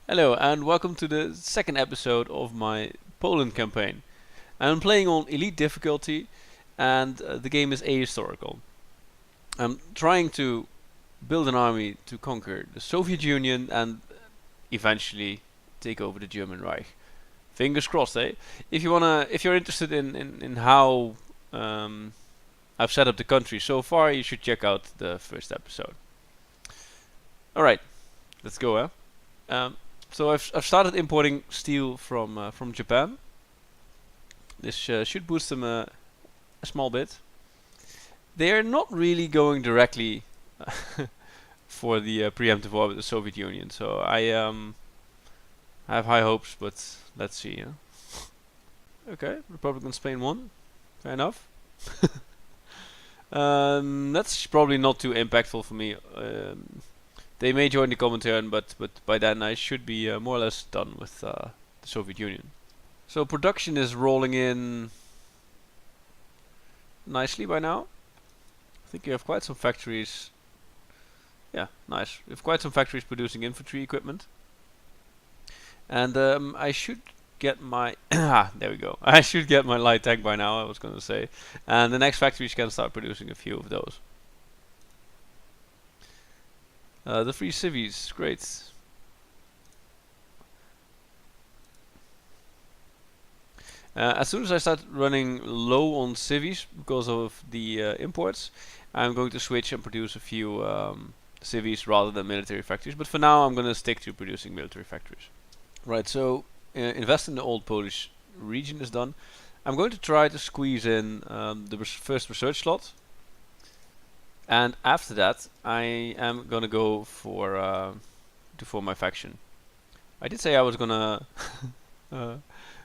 Hello and welcome to the second episode of my Poland campaign. I'm playing on elite difficulty and the game is ahistorical. I'm trying to build an army to conquer the Soviet Union and eventually take over the German Reich. Fingers crossed, eh? If you're interested in how I've set up the country so far, you should check out the first episode. Alright, let's go, eh? So I've started importing steel from Japan. This should boost them a small bit. They are not really going directly for the preemptive war with the Soviet Union, so I have high hopes, but let's see. Okay, Republican Spain won. Fair enough. That's probably not too impactful for me. They may join the Comintern, but by then I should be more or less done with the Soviet Union. So production is rolling in nicely by now. I think you have quite some factories. Yeah, nice. We have quite some factories producing infantry equipment. And I should get my there we go. I should get my light tank by now, I was gonna say. And the next factories can start producing a few of those. The free civies, great. As soon as I start running low on civies because of the imports, I'm going to switch and produce a few civies rather than military factories. But for now, I'm going to stick to producing military factories. Right, so invest in the old Polish region is done. I'm going to try to squeeze in the first research slot. And after that, I am gonna go for to form my faction. I did say I was gonna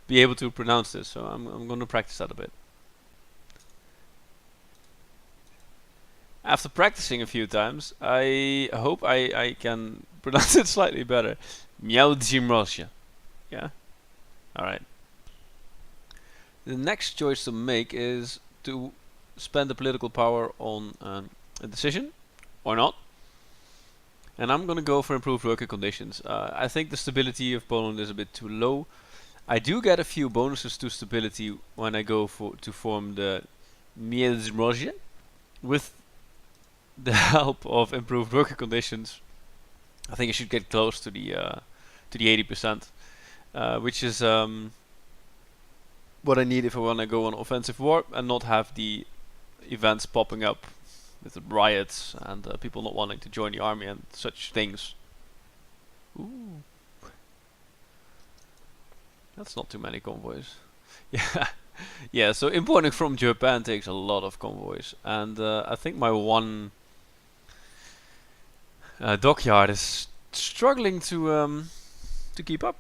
be able to pronounce this, so I'm gonna practice that a bit. After practicing a few times, I hope I can pronounce it slightly better. Miałdzimrosia. Yeah? Alright. The next choice to make is to spend the political power on a decision or not. And I'm gonna go for improved working conditions. I think the stability of Poland is a bit too low. I do get a few bonuses to stability when I go to form the Międzymorze with the help of improved working conditions. I think I should get close to the 80%, which is what I need if I want to go on offensive war and not have the events popping up with the riots and people not wanting to join the army and such things. Ooh. That's not too many convoys. Yeah, yeah. So importing from Japan takes a lot of convoys, and I think my one dockyard is struggling to keep up.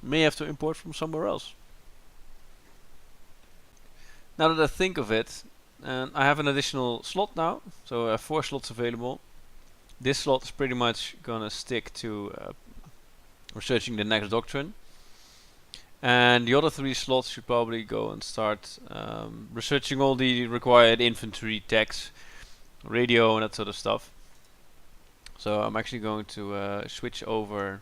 May have to import from somewhere else. Now that I think of it, and I have an additional slot now, so I have 4 slots available. This slot is pretty much gonna stick to researching the next doctrine, and the other 3 slots should probably go and start researching all the required infantry, techs, radio, and that sort of stuff. So I'm actually going to switch over.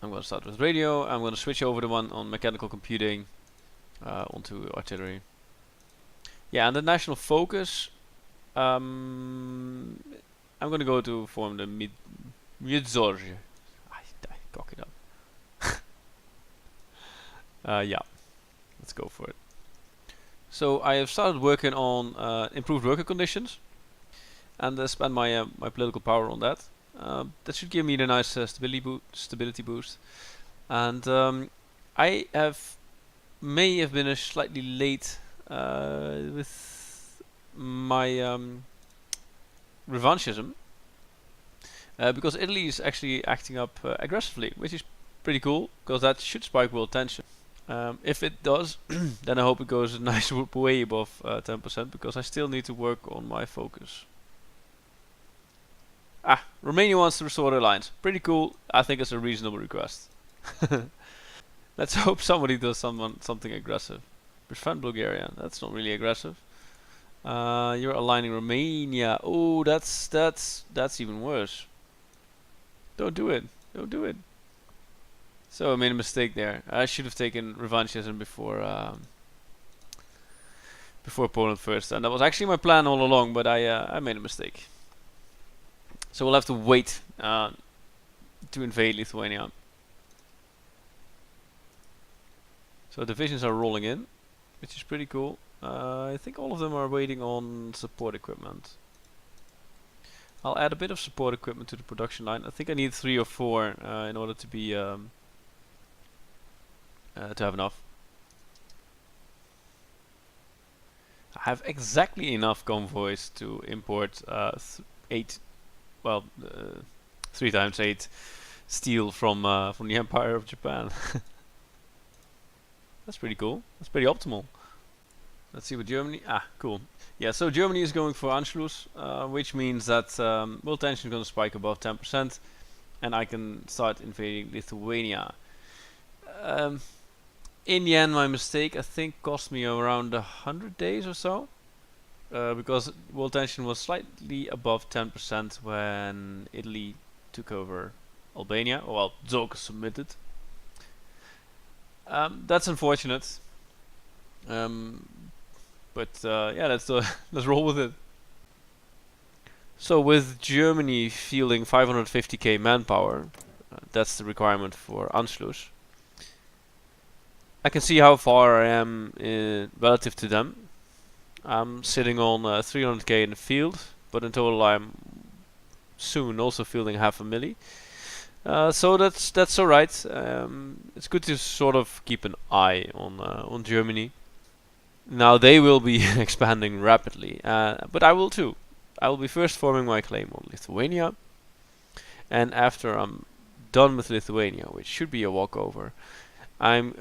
I'm going to start with radio. I'm going to switch over the one on mechanical computing onto artillery. Yeah, and the national focus. I'm going to go to form the Międzymorze. I cock it up. Yeah, let's go for it. So I have started working on improved working conditions, and spend my my political power on that. That should give me the nice stability boost. And I may have been slightly late with my revanchism, because Italy is actually acting up aggressively, which is pretty cool, because that should spike world tension. If it does, then I hope it goes a nice way above 10%, because I still need to work on my focus. Romania wants to restore their lines. Pretty cool. I think it's a reasonable request. Let's hope somebody does something aggressive. Befriend Bulgaria. That's not really aggressive. You're aligning Romania. Oh, that's even worse. Don't do it. Don't do it. So I made a mistake there. I should have taken revanchism before Poland first, and that was actually my plan all along. But I made a mistake. So we'll have to wait to invade Lithuania. So divisions are rolling in, which is pretty cool. I think all of them are waiting on support equipment. I'll add a bit of support equipment to the production line. I think I need 3 or 4 in order to be to have enough. I have exactly enough convoys to import 8, well, 3 times 8 steel from the Empire of Japan. That's pretty cool. That's pretty optimal. Let's see what Germany. Ah, cool. Yeah, so Germany is going for Anschluss, which means that world tension is going to spike above 10%, and I can start invading Lithuania. In the end, my mistake I think cost me around 100 days or so, because world tension was slightly above 10% when Italy took over Albania. Well, Zog submitted. That's unfortunate. But yeah, let's roll with it. So with Germany fielding 550k manpower, that's the requirement for Anschluss. I can see how far I am relative to them. I'm sitting on 300k in the field, but in total I'm soon also fielding half a milli. So that's alright. It's good to sort of keep an eye on Germany. Now they will be expanding rapidly, but I will too. I will be first forming my claim on Lithuania, and after I'm done with Lithuania, which should be a walkover, I'm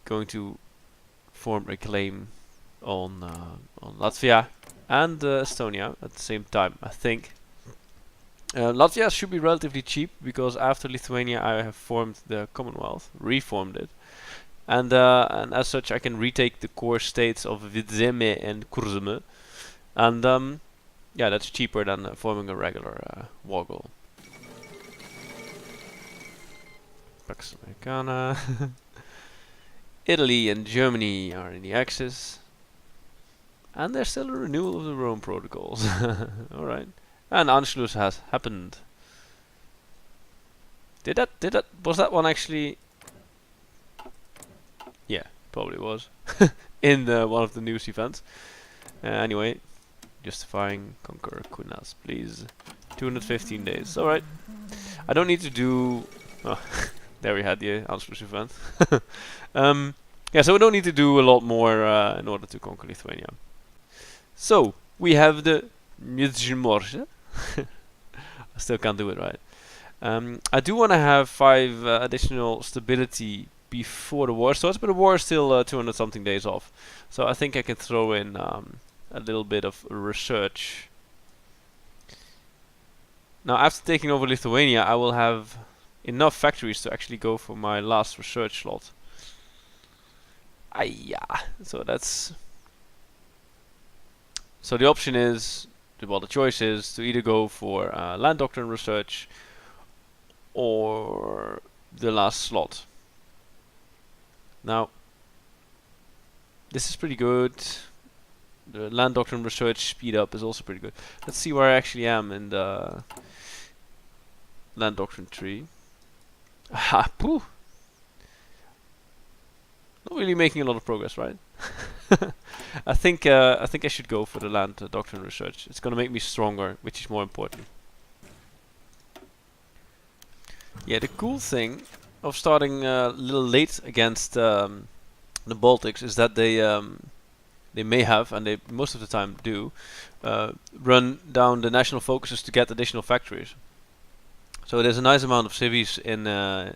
going to form a claim on Latvia and Estonia at the same time, I think. Latvia should be relatively cheap because after Lithuania I have formed the Commonwealth, reformed it, and as such I can retake the core states of Vidzeme and Kurzeme, and yeah, that's cheaper than forming a regular woggle. Pax Americana. Italy and Germany are in the Axis, and there's still a renewal of the Rome protocols. Alright. And Anschluss has happened. Was that one actually? Yeah, probably was. In one of the news events. Anyway, justifying conquer Kunas, please. 215 days. Alright. I don't need to do. Oh, there we had the Anschluss event. Yeah, so we don't need to do a lot more in order to conquer Lithuania. So we have the Międzymorze. I still can't do it right. I do want to have 5 additional stability before the war starts, but the war is still 200 something days off. So I think I can throw in a little bit of research. Now after taking over Lithuania, I will have enough factories to actually go for my last research slot. Yeah. So that's. So the option is. Well, the choice is to either go for land doctrine research or the last slot. Now, this is pretty good. The land doctrine research speed up is also pretty good. Let's see where I actually am in the land doctrine tree. Ah, pooh! Not really making a lot of progress, right? I think I should go for the land doctrine research. It's gonna make me stronger, which is more important. Yeah, the cool thing of starting a little late against the Baltics is that they may have, and they most of the time do, run down the national focuses to get additional factories. So there's a nice amount of cities in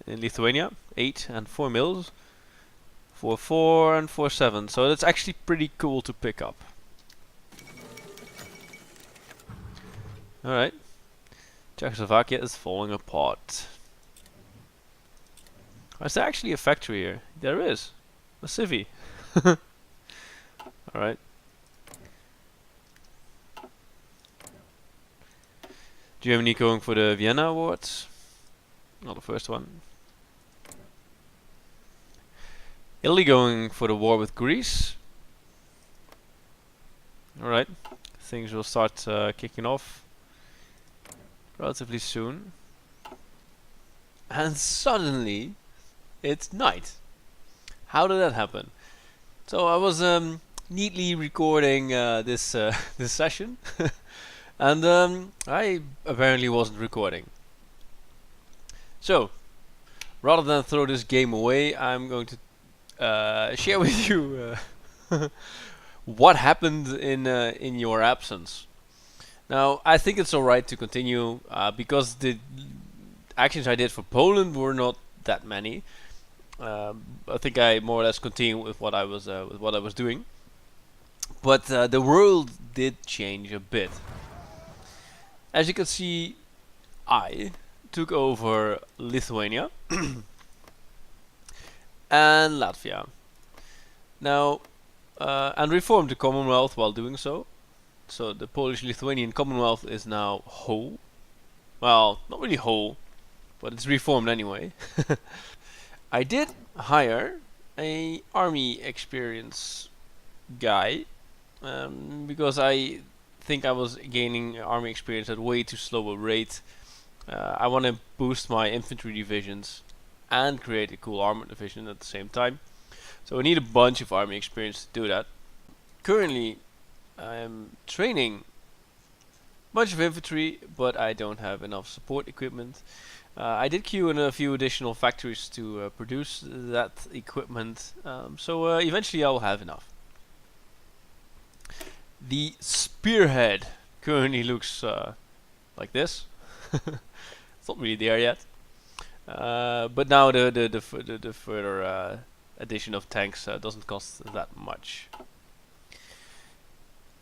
Lithuania, 8 and 4 mills. 4-4 and 4-7, so that's actually pretty cool to pick up. Alright. Czechoslovakia is falling apart. Is there actually a factory here? There is. A civvy. Alright. Germany going for the Vienna Awards. Not the first one. Italy going for the war with Greece. Alright, things will start kicking off relatively soon. And suddenly, it's night. How did that happen? So I was neatly recording this this session, and I apparently wasn't recording. So, rather than throw this game away, I'm going to share with you what happened in your absence. Now, I think it's alright to continue because the actions I did for Poland were not that many. I think I more or less continued with what I was doing, but the world did change a bit. As you can see, I took over Lithuania and Latvia. Now, and reformed the Commonwealth while doing so. So the Polish-Lithuanian Commonwealth is now whole. Well, not really whole, but it's reformed anyway. I did hire a army experience guy because I think I was gaining army experience at way too slow a rate. I want to boost my infantry divisions and create a cool armored division at the same time. So I need a bunch of army experience to do that. Currently, I'm training a bunch of infantry, but I don't have enough support equipment. I did queue in a few additional factories to produce that equipment, so eventually I will have enough. The spearhead currently looks like this. It's not really there yet, but now the further addition of tanks doesn't cost that much.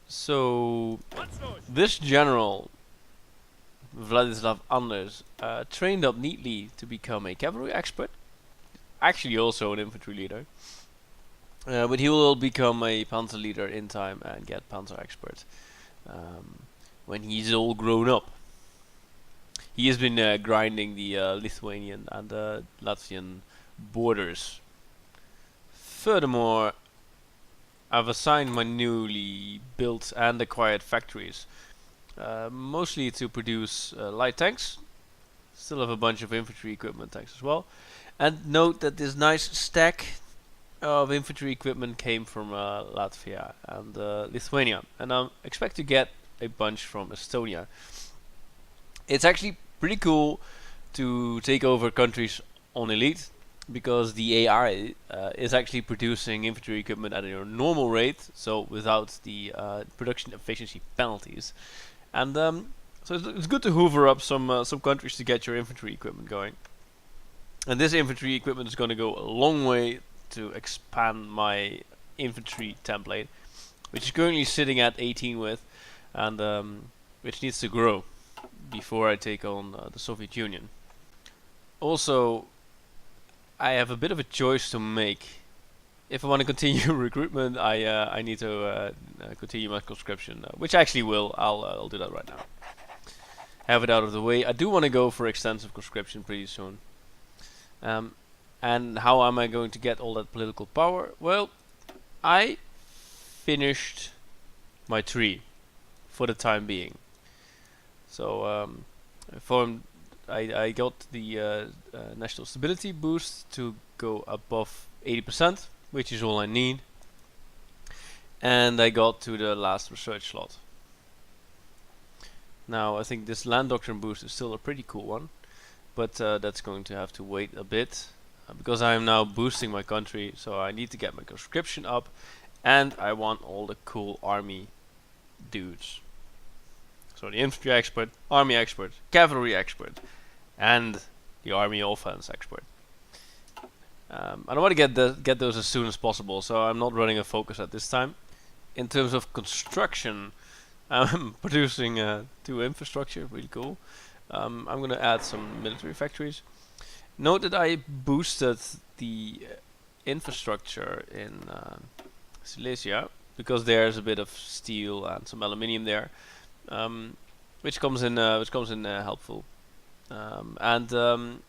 So this general, Vladislav Anders, trained up neatly to become a cavalry expert, actually also an infantry leader, but he will become a panzer leader in time and get panzer expert when he's all grown up. He has been grinding the Lithuanian and Latvian borders. Furthermore, I've assigned my newly built and acquired factories mostly to produce light tanks. Still have a bunch of infantry equipment tanks as well. And note that this nice stack of infantry equipment came from Latvia and Lithuania, and I expect to get a bunch from Estonia. It's actually pretty cool to take over countries on elite, because the AI is actually producing infantry equipment at a normal rate, so without the production efficiency penalties. And so it's good to hoover up some countries to get your infantry equipment going. And this infantry equipment is going to go a long way to expand my infantry template, which is currently sitting at 18 with, and which needs to grow before I take on the Soviet Union. Also, I have a bit of a choice to make. If I want to continue recruitment, I need to continue my conscription, which I actually will. I'll do that right now. Have it out of the way. I do want to go for extensive conscription pretty soon. And how am I going to get all that political power? Well, I finished my tree for the time being. So I got the national stability boost to go above 80%, which is all I need. And I got to the last research slot. Now I think this land doctrine boost is still a pretty cool one, but that's going to have to wait a bit because I am now boosting my country, so I need to get my conscription up, and I want all the cool army dudes. So the infantry expert, army expert, cavalry expert, and the army offense expert. I want to get those as soon as possible, so I'm not running a focus at this time. In terms of construction, I'm producing 2 infrastructure, really cool. I'm going to add some military factories. Note that I boosted the infrastructure in Silesia, because there's a bit of steel and some aluminium there. which comes in helpful. And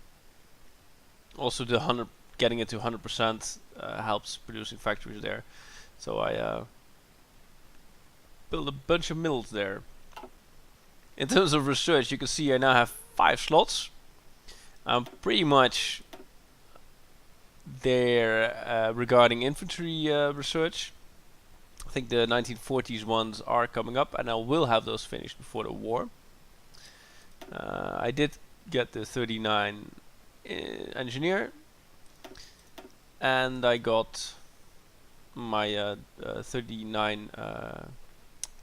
also the 100 getting it to 100% helps producing factories there. So I build a bunch of mills there. In terms of research, you can see I now have 5 slots. I'm pretty much there regarding infantry research. I think the 1940s ones are coming up, and I will have those finished before the war. I did get the 39 engineer, and I got my 39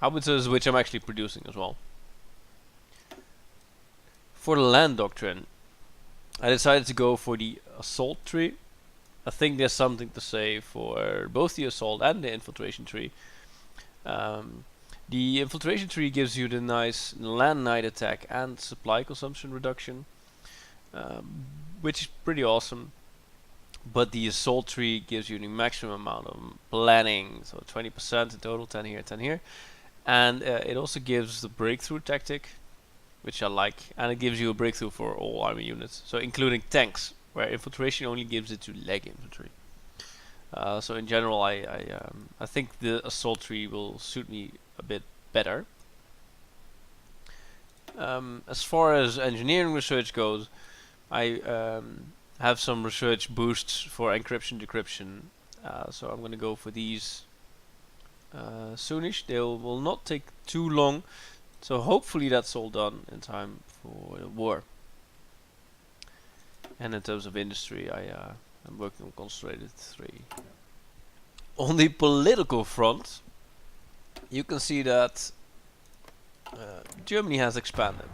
howitzers, which I'm actually producing as well. For the land doctrine, I decided to go for the assault tree. I think there's something to say for both the assault and the infiltration tree. The infiltration tree gives you the nice land night attack and supply consumption reduction, which is pretty awesome. But the assault tree gives you the maximum amount of planning, so 20% in total, 10 here, 10 here. And it also gives the breakthrough tactic, which I like, and it gives you a breakthrough for all army units, so including tanks, where infiltration only gives it to leg infantry. So in general, I think the assault tree will suit me a bit better. As far as engineering research goes, I have some research boosts for encryption decryption, so I'm going to go for these soonish. They will not take too long, so hopefully that's all done in time for the war. And in terms of industry, I'm working on concentrated 3. On the political front, you can see that Germany has expanded.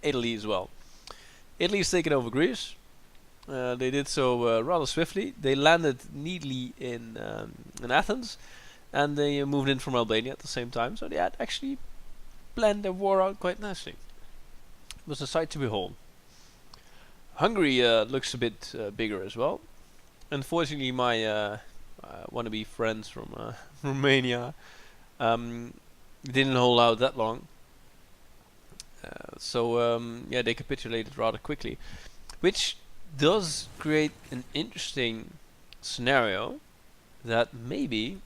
Italy as well. Italy's taken over Greece. They did so rather swiftly. They landed neatly in Athens, and they moved in from Albania at the same time. So they had actually planned their war out quite nicely. It was a sight to behold. Hungary looks a bit bigger as well. Unfortunately, my wannabe friends from Romania didn't hold out that long. So yeah, they capitulated rather quickly, which does create an interesting scenario that maybe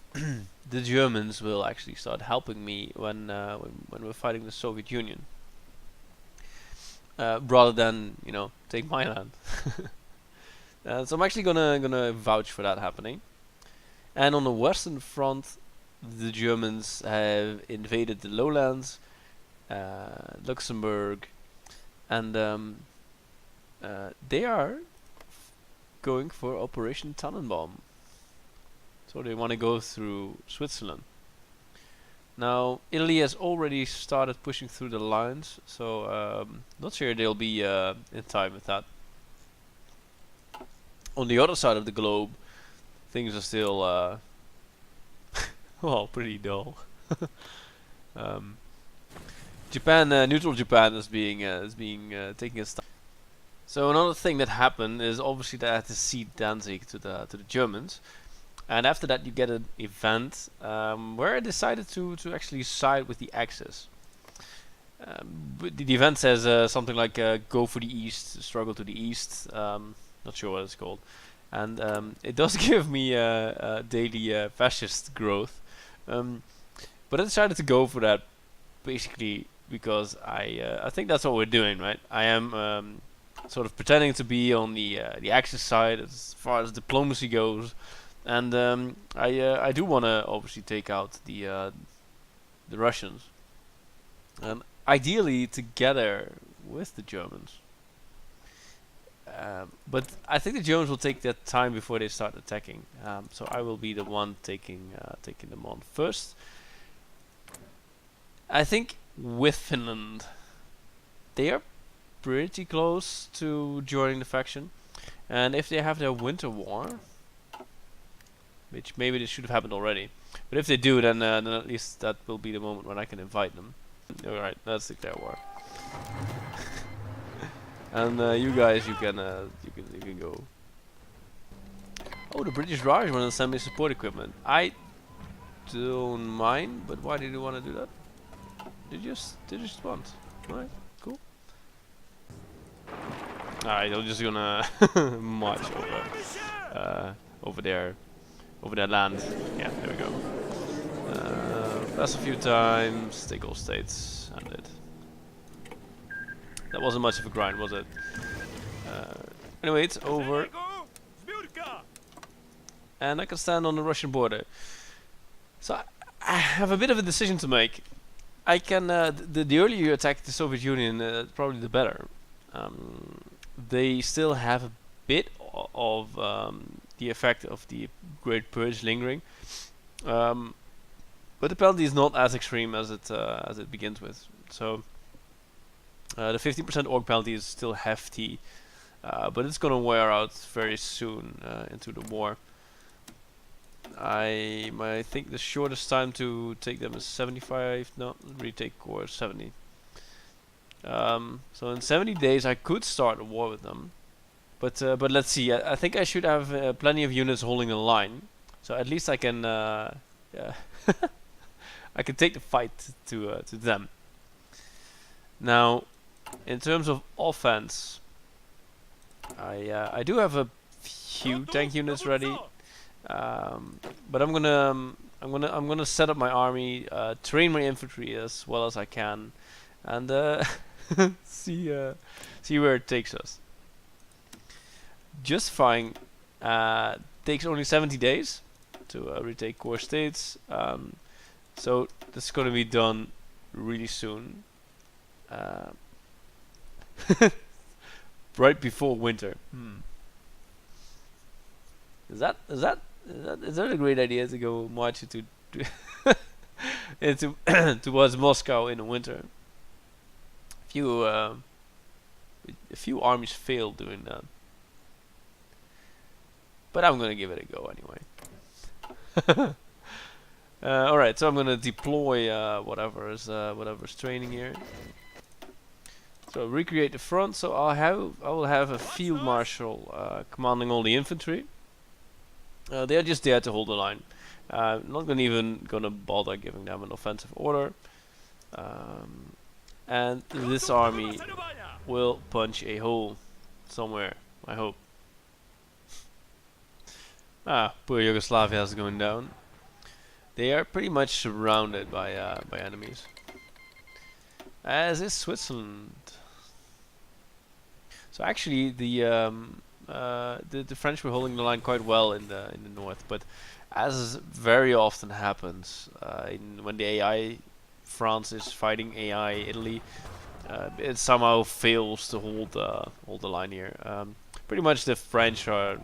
the Germans will actually start helping me when we're fighting the Soviet Union, rather than take my land. So I'm actually gonna vouch for that happening. And on the Western Front, the Germans have invaded the lowlands, Luxembourg, and they are going for Operation Tannenbaum. So they want to go through Switzerland. Now Italy has already started pushing through the lines, so not sure they'll be in time with that. On the other side of the globe, things are still well, pretty dull. Japan, neutral Japan is being taking its time. So another thing that happened is obviously that I had to cede Danzig to the Germans, and after that you get an event where I decided to actually side with the Axis. But the event says something like go for the east, struggle to the east. Not sure what it's called, and it does give me daily fascist growth. But I decided to go for that basically because I think that's what we're doing, right? I am sort of pretending to be on the Axis side as far as diplomacy goes, and I do want to obviously take out the Russians, and ideally together with the Germans. But I think the Germans will take their time before they start attacking. So I will be the one taking them on first. I think with Finland, they are pretty close to joining the faction, and if they have their winter war, which maybe this should have happened already, but if they do, then at least that will be the moment when I can invite them. All right, let's declare war. And you guys, you can go. Oh, the British Raj want to send me support equipment. I don't mind, but why did you want to do that? they just want. Alright, cool. Alright, I'm just gonna march over their land. Yeah, there we go. Press a few times, take all states, and it. That wasn't much of a grind, was it? Anyway, it's over. And I can stand on the Russian border. So I have a bit of a decision to make. I can the earlier you attack the Soviet Union, probably the better. They still have a bit of the effect of the Great Purge lingering, but the penalty is not as extreme as it begins with. So the 15% org penalty is still hefty, but it's gonna wear out very soon into the war. I think the shortest time to take them is 75. No, retake core 70. So in 70 days I could start a war with them, but let's see. I think I should have plenty of units holding a line, so at least I can yeah, I can take the fight to them. Now, in terms of offense, I do have a few tank units ready. But I'm gonna set up my army, train my infantry as well as I can, and see where it takes us. Justifying takes only 70 days to retake core states, so this is gonna be done really soon, right before winter. Is that a great idea to go march into into towards Moscow in the winter? A few armies failed doing that, but I'm gonna give it a go anyway. All right, so I'm gonna deploy whatever's training here. So recreate the front. So I will have a field marshal commanding all the infantry. They are just there to hold the line. Not even gonna bother giving them an offensive order. And this army will punch a hole somewhere, I hope. Poor Yugoslavia is going down. They are pretty much surrounded by enemies. As is Switzerland. So actually, the French were holding the line quite well in the north, but as very often happens when the AI France is fighting AI Italy, it somehow fails to hold the line here. Pretty much the French are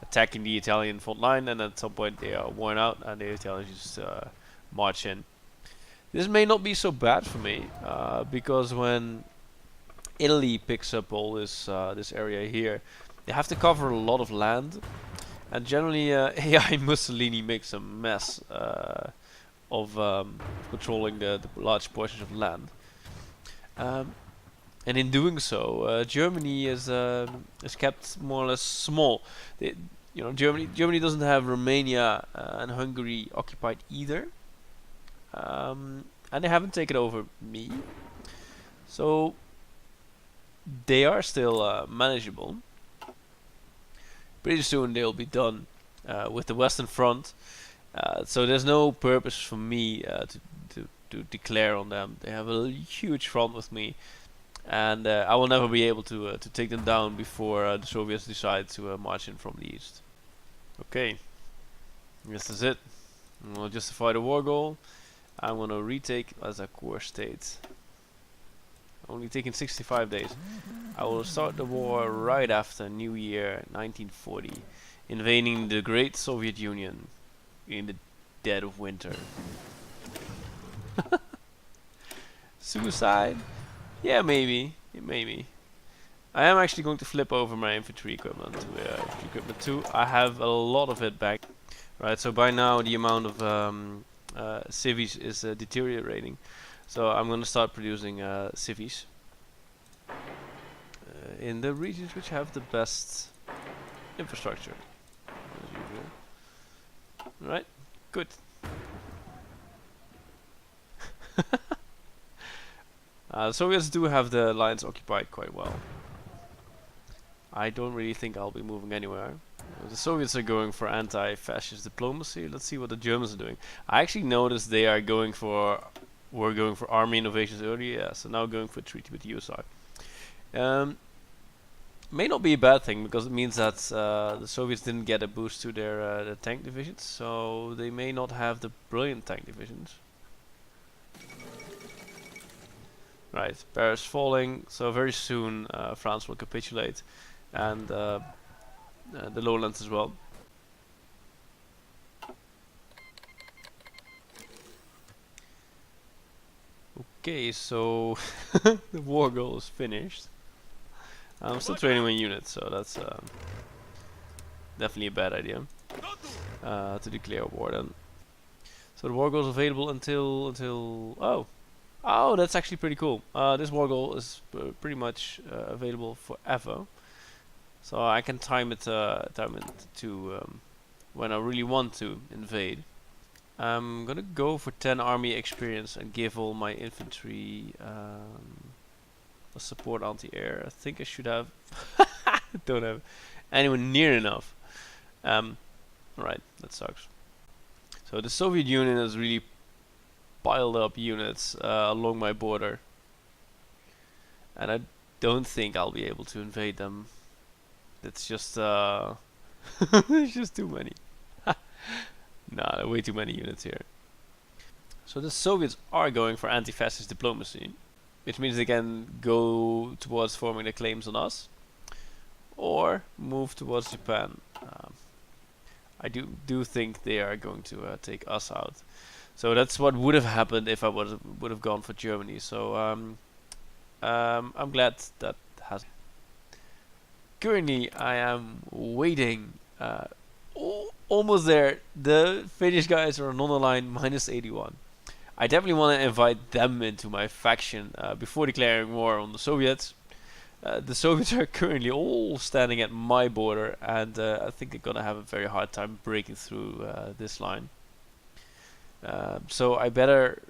attacking the Italian front line, and at some point they are worn out, and the Italians just march in. This may not be so bad for me, because when Italy picks up all this area here, they have to cover a lot of land, and generally AI Mussolini makes a mess of controlling the large portions of land. And in doing so, Germany is kept more or less small. Germany doesn't have Romania and Hungary occupied either, and they haven't taken over me, so they are still manageable. Pretty soon they'll be done with the Western Front, so there's no purpose for me to declare on them. They have a huge front with me, and I will never be able to take them down before the Soviets decide to march in from the east. Okay, I guess that's it. We'll justify the war goal. I'm gonna retake as a core state. Only taking 65 days. I will start the war right after New Year 1940, invading the great Soviet Union in the dead of winter. Suicide? Yeah, maybe. I am actually going to flip over my infantry equipment to infantry equipment 2. I have a lot of it back. Right, so by now the amount of civies is deteriorating. So I'm going to start producing civies in the regions which have the best infrastructure, as usual. Right, good. Soviets do have the lines occupied quite well. I don't really think I'll be moving anywhere. The Soviets are going for anti-fascist diplomacy. Let's see what the Germans are doing. I actually noticed they are going for army innovations earlier, yeah, so now going for a treaty with the USSR. May not be a bad thing because it means that the Soviets didn't get a boost to their tank divisions, so they may not have the brilliant tank divisions. Right, Paris falling, so very soon France will capitulate, and the lowlands as well. Okay, so the war goal is finished. I'm still training my units, so that's definitely a bad idea to declare war then. So the war goal is available until oh, that's actually pretty cool. This war goal is pretty much available forever, so I can time it to when I really want to invade. I'm gonna go for 10 army experience and give all my infantry a support anti-air. I think I should have. Don't have anyone near enough. Right, that sucks. So the Soviet Union has really piled up units along my border, and I don't think I'll be able to invade them. It's just it's just too many. Nah, way too many units here. So the Soviets are going for anti-fascist diplomacy, which means they can go towards forming their claims on us, or move towards Japan. I do think they are going to take us out. So that's what would have happened if I would have gone for Germany. So I'm glad that has. Currently, I am waiting. Almost there. The Finnish guys are non-aligned -81. I definitely want to invite them into my faction before declaring war on the Soviets. The Soviets are currently all standing at my border, and I think they're gonna have a very hard time breaking through this line. So I better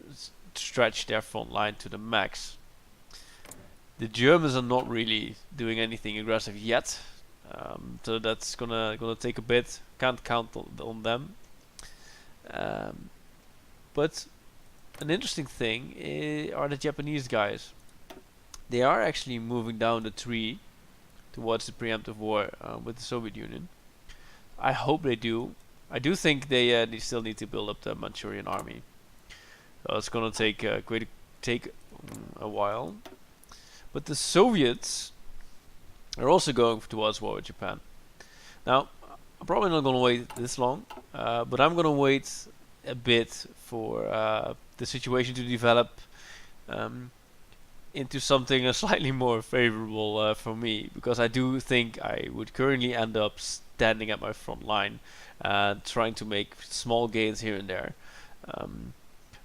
stretch their front line to the max. The Germans are not really doing anything aggressive yet, so that's gonna take a bit. Can't count on them. But an interesting thing are the Japanese guys. They are actually moving down the tree towards the preemptive war with the Soviet Union. I hope they do. I do think they still need to build up the Manchurian army. So it's gonna take a while. But the Soviets are also going towards war with Japan. Now, I'm probably not gonna wait this long, but I'm gonna wait a bit for the situation to develop into something slightly more favorable for me, because I do think I would currently end up standing at my front line and trying to make small gains here and there.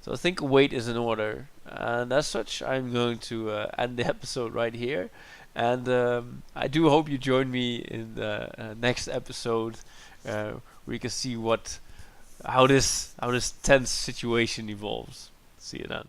So I think wait is in order, and as such I'm going to end the episode right here, and I do hope you join me in the next episode where you can see how this tense situation evolves. See you then.